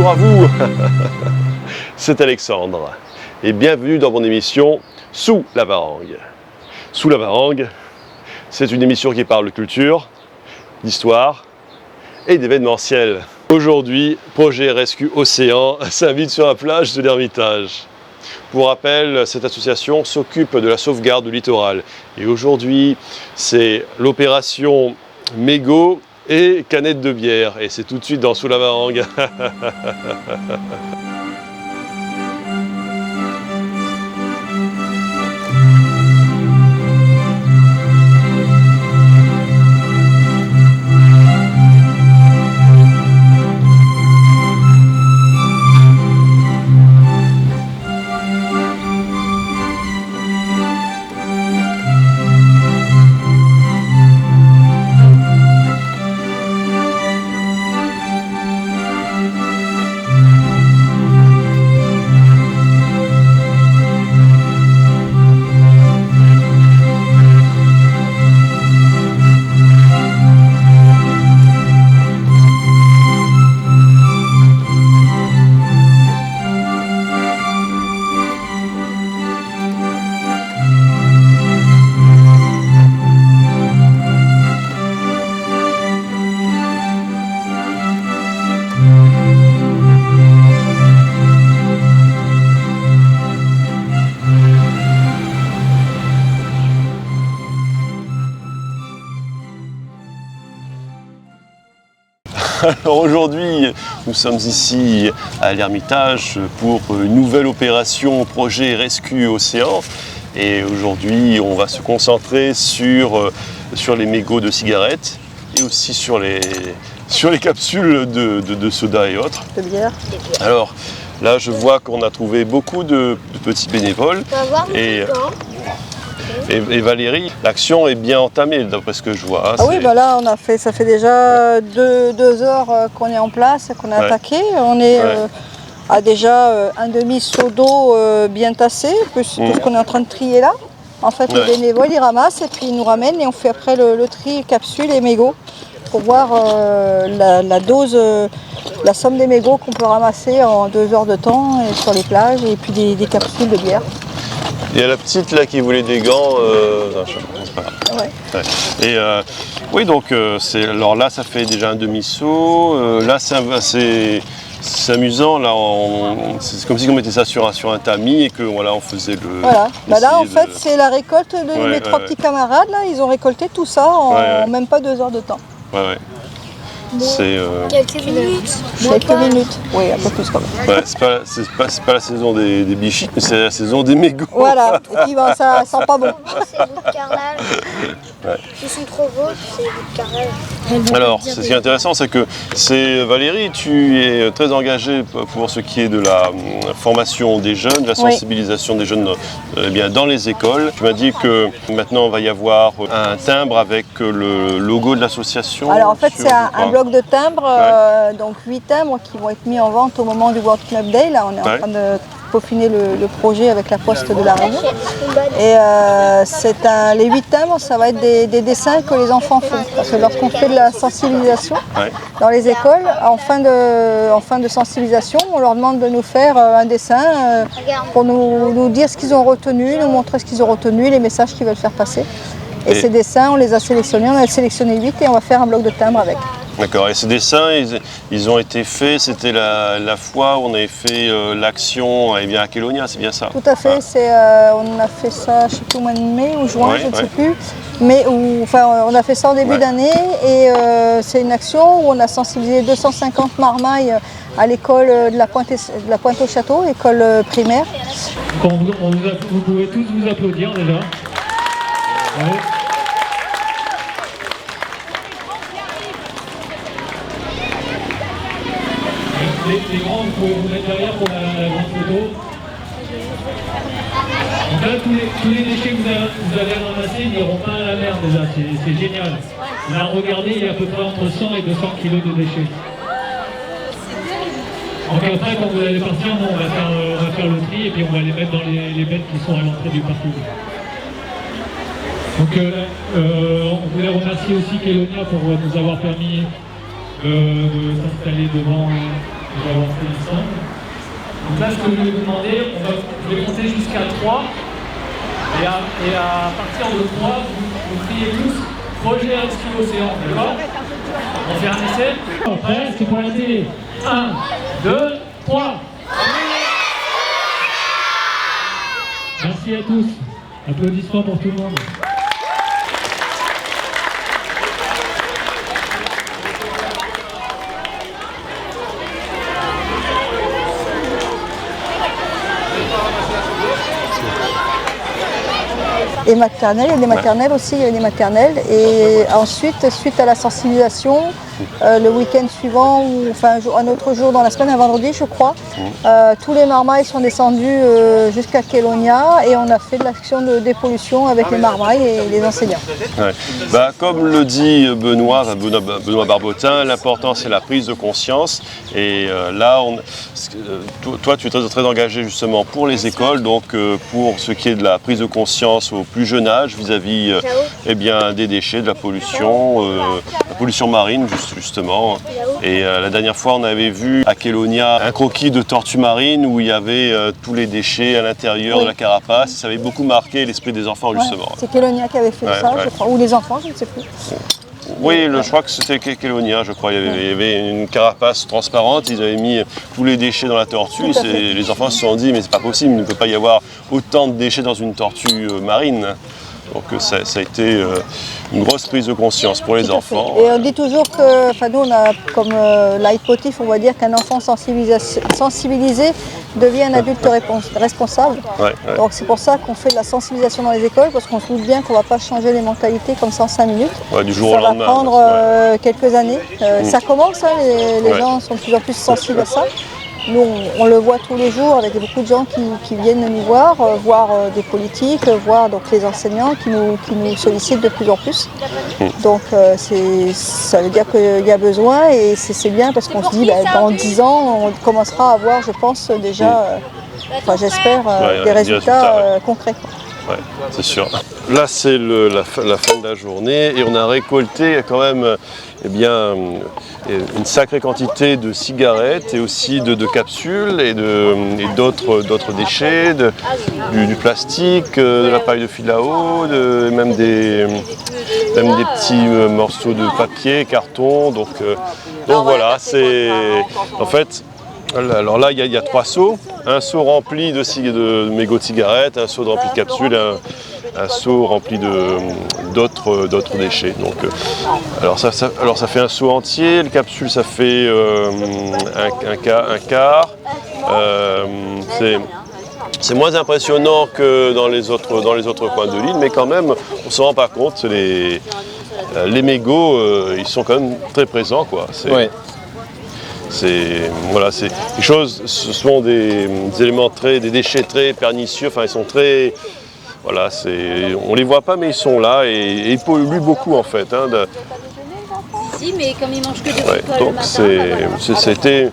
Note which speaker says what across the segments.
Speaker 1: bonjour à vous. C'est Alexandre et bienvenue dans mon émission Sous la Varangue. Sous la Varangue, c'est une émission qui parle de culture, d'histoire et d'événementiel. Aujourd'hui, Projet Rescue Océan s'invite sur la plage de l'Ermitage. Pour rappel, cette association s'occupe de la sauvegarde du littoral. Et aujourd'hui, c'est l'opération mégots et canettes de bière. Et c'est tout de suite dans Sous la Varangue. Alors aujourd'hui, nous sommes ici à l'Ermitage pour une nouvelle opération Projet Rescue Océan. Et aujourd'hui, on va se concentrer sur les mégots de cigarettes et aussi sur les capsules de soda et autres.
Speaker 2: De bière.
Speaker 1: Alors là, je vois qu'on a trouvé beaucoup de petits bénévoles. Et Valérie, l'action est bien entamée d'après ce que je vois.
Speaker 2: Ah oui, bah là ça fait déjà deux heures qu'on est en place, qu'on a attaqué. On est à déjà un demi-seau d'eau bien tassé, plus tout ce qu'on est en train de trier là. En fait, les bénévoles, ils ramassent et puis ils nous ramènent et on fait après le tri capsules et mégots pour voir la dose, la somme des mégots qu'on peut ramasser en 2 heures de temps sur les plages et puis des capsules de bière.
Speaker 1: Il y a la petite là qui voulait des gants. C'est pas grave. Ouais. Et oui, donc alors là, ça fait déjà un demi-seau. Là, c'est amusant. Là, c'est comme si on mettait ça sur un tamis et que voilà, on faisait le. Voilà.
Speaker 2: Bah là, en fait, c'est la récolte de mes trois petits camarades. Là, ils ont récolté tout ça en même pas 2 heures de temps.
Speaker 1: C'est
Speaker 2: quelques minutes. Quelques minutes. Oui, un peu plus quand même.
Speaker 1: Ouais, c'est pas la saison des bichites, mais c'est la saison des mégots.
Speaker 2: Voilà, et puis ben, ça sent pas bon.
Speaker 3: C'est bout de carrelage. Ils sont trop gros, c'est bout de carrelage.
Speaker 1: Alors, ce qui est intéressant, c'est que Valérie, tu es très engagée pour ce qui est de la formation des jeunes, de la sensibilisation des jeunes dans les écoles. Tu m'as dit que maintenant, il va y avoir un timbre avec le logo de l'association.
Speaker 2: Alors en fait, c'est un bloc de timbres, donc 8 timbres qui vont être mis en vente au moment du World Club Day. Là, on est en train de peaufiner le projet avec la Poste de la Réunion. Et les 8 timbres, ça va être des dessins que les enfants font. Parce que lorsqu'on fait de la sensibilisation dans les écoles, en fin de sensibilisation, on leur demande de nous faire un dessin pour nous dire ce qu'ils ont retenu, nous montrer ce qu'ils ont retenu, les messages qu'ils veulent faire passer. Et ces dessins, on les a sélectionnés, on a sélectionné 8 et on va faire un bloc de timbres avec.
Speaker 1: D'accord, et ces dessins, ils ont été faits, c'était la fois où on avait fait l'action à Kélonia, c'est bien ça?
Speaker 2: Tout à fait, on a fait ça, je ne sais plus, au mois de mai ou juin, je ne sais plus. Mais on a fait ça en début d'année et c'est une action où on a sensibilisé 250 marmailles à l'école de la Pointe au Château, école primaire.
Speaker 4: Vous pouvez tous vous applaudir déjà. Les grands, vous pouvez vous mettre derrière pour la grande photo. Donc là, tous les déchets que vous allez ramasser, ils n'iront pas à la mer déjà, c'est génial. Là, regardez, il y a à peu près entre 100 et 200 kilos de déchets. Donc après, quand vous allez partir, on va faire le tri et puis on va les mettre dans les bêtes qui sont à l'entrée du parking. Donc on voulait remercier aussi Kélonia pour nous avoir permis de s'installer devant d'avoir fait ensemble. Donc là, ce que je vais vous demander, je vais compter jusqu'à 3. Et à partir de 3, vous criez tous projet Rescue Océan, d'accord? On fait un essai. Après, c'est pour la télé. 1, 2, 3. Merci à tous. Applaudissements pour tout le monde.
Speaker 2: Et maternelle, il y a des maternelles aussi, il y a des maternelles. Et ensuite, suite à la sensibilisation, le week-end suivant, ou enfin un autre jour dans la semaine, un vendredi je crois, tous les marmailles sont descendus jusqu'à Kélonia et on a fait de l'action de dépollution avec les marmailles et les enseignants.
Speaker 1: Ouais. Bah, comme le dit Benoît Barbotin, l'important c'est la prise de conscience. Et là, toi tu es très engagé justement pour les écoles, donc pour ce qui est de la prise de conscience au plus jeune âge vis-à-vis eh bien, des déchets, de la pollution marine justement. Et la dernière fois on avait vu à Kélonia un croquis de tortue marine où il y avait tous les déchets à l'intérieur de la carapace. Ça avait beaucoup marqué l'esprit des enfants justement.
Speaker 2: C'est Kélonia qui avait fait ça, je crois, ou les enfants, je ne sais plus.
Speaker 1: Oui, je crois que c'était Kélonia, je crois. Il y avait une carapace transparente, ils avaient mis tous les déchets dans la tortue. Les enfants se sont dit, mais c'est pas possible, il ne peut pas y avoir autant de déchets dans une tortue marine. Donc ça a été une grosse prise de conscience pour les enfants.
Speaker 2: Et on dit toujours que, enfin nous on a comme leitmotiv, on va dire qu'un enfant sensibilisé devient un adulte responsable. Donc c'est pour ça qu'on fait de la sensibilisation dans les écoles, parce qu'on se doute bien qu'on ne va pas changer les mentalités comme ça en 5 minutes.
Speaker 1: Du jour au lendemain.
Speaker 2: Ça va prendre quelques années. Ça commence, hein, les gens sont de plus en plus sensibles à ça. Nous, on le voit tous les jours avec beaucoup de gens qui viennent nous voir des politiques, voir donc, les enseignants qui nous sollicitent de plus en plus. Donc ça veut dire qu'il y a besoin et c'est bien parce qu'on se dit dans 10 ans, on commencera à avoir, je pense, déjà, j'espère, des résultats concrets.
Speaker 1: Ouais, c'est sûr. Là, c'est la fin de la journée et on a récolté quand même une sacrée quantité de cigarettes et aussi de capsules et d'autres déchets, du plastique, de la paille de fil à eau, même des petits morceaux de papier, carton. Donc voilà, c'est en fait. Alors là, il y a 3 seaux, un seau rempli de mégots de cigarettes, un seau rempli de capsules, un seau rempli d'autres déchets. Donc, alors ça fait un seau entier, les capsules ça fait un quart. C'est moins impressionnant que dans les autres coins de l'île, mais quand même, on ne se rend pas compte. Les mégots, ils sont quand même très présents, quoi. C'est quelque chose, ce sont des éléments des déchets très pernicieux, enfin ils sont très, voilà, on les voit pas mais ils sont là et ils polluent beaucoup en fait.
Speaker 5: Si, mais comme ils mangent que des bricoles
Speaker 1: donc c'était une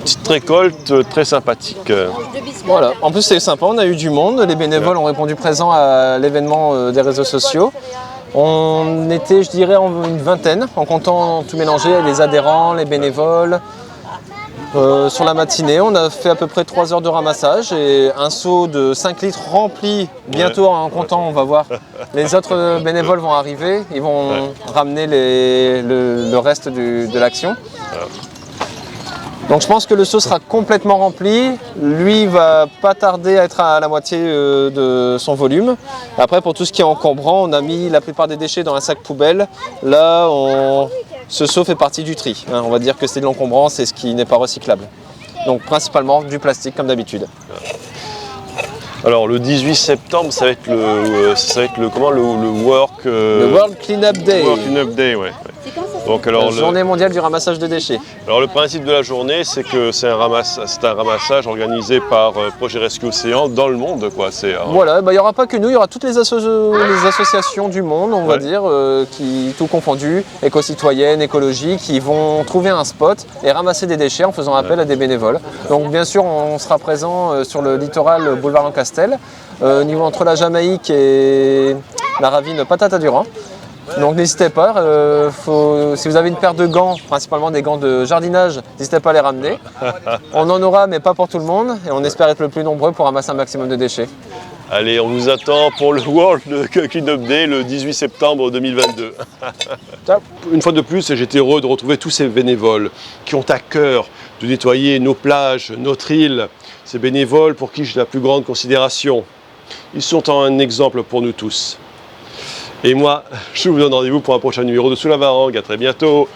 Speaker 1: petite récolte très sympathique.
Speaker 6: Voilà, en plus c'est sympa, on a eu du monde, les bénévoles ont répondu présent à l'événement des réseaux sociaux. On était, je dirais, une vingtaine, en comptant tout mélanger, les adhérents, les bénévoles. Sur la matinée, on a fait à peu près 3 heures de ramassage et un seau de 5 litres rempli. Bientôt, en comptant, on va voir, les autres bénévoles vont arriver, ils vont ramener le reste de l'action. Donc je pense que le seau sera complètement rempli. Lui, il va pas tarder à être à la moitié de son volume. Après, pour tout ce qui est encombrant, on a mis la plupart des déchets dans un sac poubelle. Là, ce seau fait partie du tri. On va dire que c'est de l'encombrant, c'est ce qui n'est pas recyclable. Donc principalement du plastique comme d'habitude.
Speaker 1: Alors le 18 septembre, ça va être le
Speaker 6: World Cleanup Day.
Speaker 1: World Cleanup Day, ouais. Donc,
Speaker 6: la journée mondiale du ramassage de déchets.
Speaker 1: Alors le principe de la journée, c'est que c'est un ramassage organisé par Projet Rescue Océan dans le monde, quoi.
Speaker 6: Voilà, il n'y aura pas que nous, il y aura toutes les associations du monde, on va dire, tout confondu, éco-citoyennes, écologiques, qui vont trouver un spot et ramasser des déchets en faisant appel à des bénévoles. Donc bien sûr, on sera présent sur le littoral boulevard Lancastel, niveau entre la Jamaïque et la ravine Patata Durand. Donc n'hésitez pas, si vous avez une paire de gants, principalement des gants de jardinage, n'hésitez pas à les ramener. On en aura, mais pas pour tout le monde, et on espère être le plus nombreux pour ramasser un maximum de déchets.
Speaker 1: Allez, on vous attend pour le World Cleanup Day le 18 septembre 2022.
Speaker 6: Ciao.
Speaker 1: Une fois de plus, j'étais heureux de retrouver tous ces bénévoles qui ont à cœur de nettoyer nos plages, notre île. Ces bénévoles pour qui j'ai la plus grande considération. Ils sont un exemple pour nous tous. Et moi, je vous donne rendez-vous pour un prochain numéro de Sous la Varangue. À très bientôt.